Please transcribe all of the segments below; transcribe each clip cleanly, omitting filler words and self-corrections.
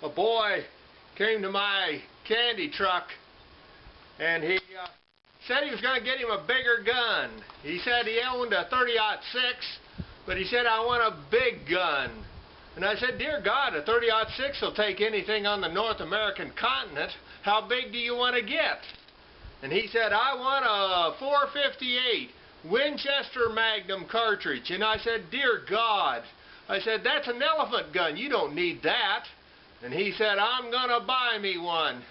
a boy came to my candy truck and he said he was going to get him a bigger gun. He said he owned a 30-06, but he said, I want a big gun. And I said, dear God, a 30-06 will take anything on the North American continent. How big do you want to get? And he said, I want a 458 Winchester Magnum cartridge. And I said, dear God, I said, that's an elephant gun. You don't need that. And he said, I'm going to buy me one.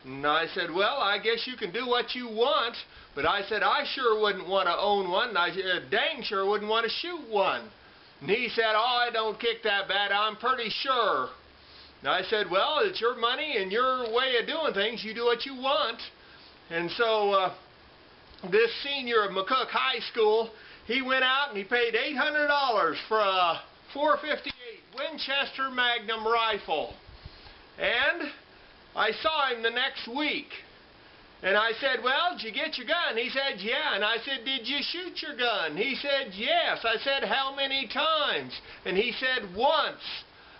And I said, well, I guess you can do what you want. But I said, I sure wouldn't want to own one. And I dang sure wouldn't want to shoot one. And he said, oh, I don't kick that bad. I'm pretty sure. And I said, well, it's your money and your way of doing things. You do what you want. And so this senior of McCook High School, he went out and he paid $800 for a 458 Winchester Magnum rifle. And I saw him the next week. And I said, well, did you get your gun? He said, yeah. And I said, did you shoot your gun? He said, yes. I said, how many times? And he said, once.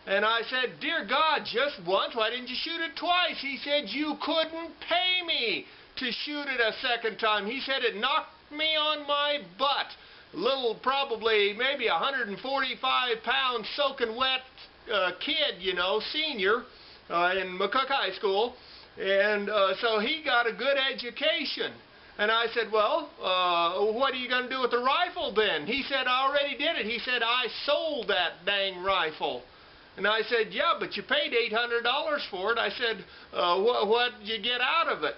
And I said, dear God, just once? Why didn't you shoot it twice? He said, you couldn't pay me to shoot it a second time. He said, it knocked me on my butt. A little, probably, maybe 145-pound soaking wet kid, you know, senior in McCook High School. And so he got a good education. And I said, well, what are you going to do with the rifle then? He said, I already did it. He said, I sold that dang rifle. And I said, yeah, but you paid $800 for it. I said, what did you get out of it?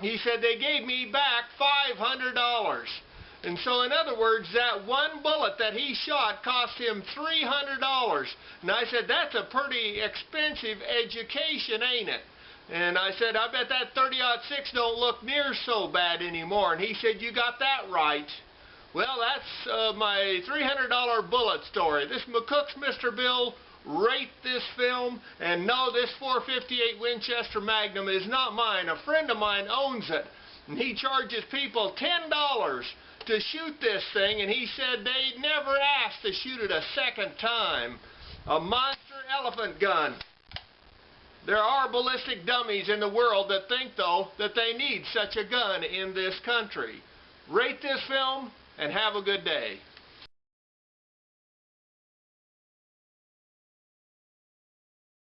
He said, they gave me back $500. And so, in other words, that one bullet that he shot cost him $300. And I said, that's a pretty expensive education, ain't it? And I said, I bet that 30-06 don't look near so bad anymore. And he said, you got that right. Well, that's my $300 bullet story. This McCook's Mr. Bill, rate this film, and no, this 458 Winchester Magnum is not mine. A friend of mine owns it, and he charges people $10 to shoot this thing, and he said they never asked to shoot it a second time. A monster elephant gun. There are ballistic dummies in the world that think, though, that they need such a gun in this country. Rate this film, and have a good day.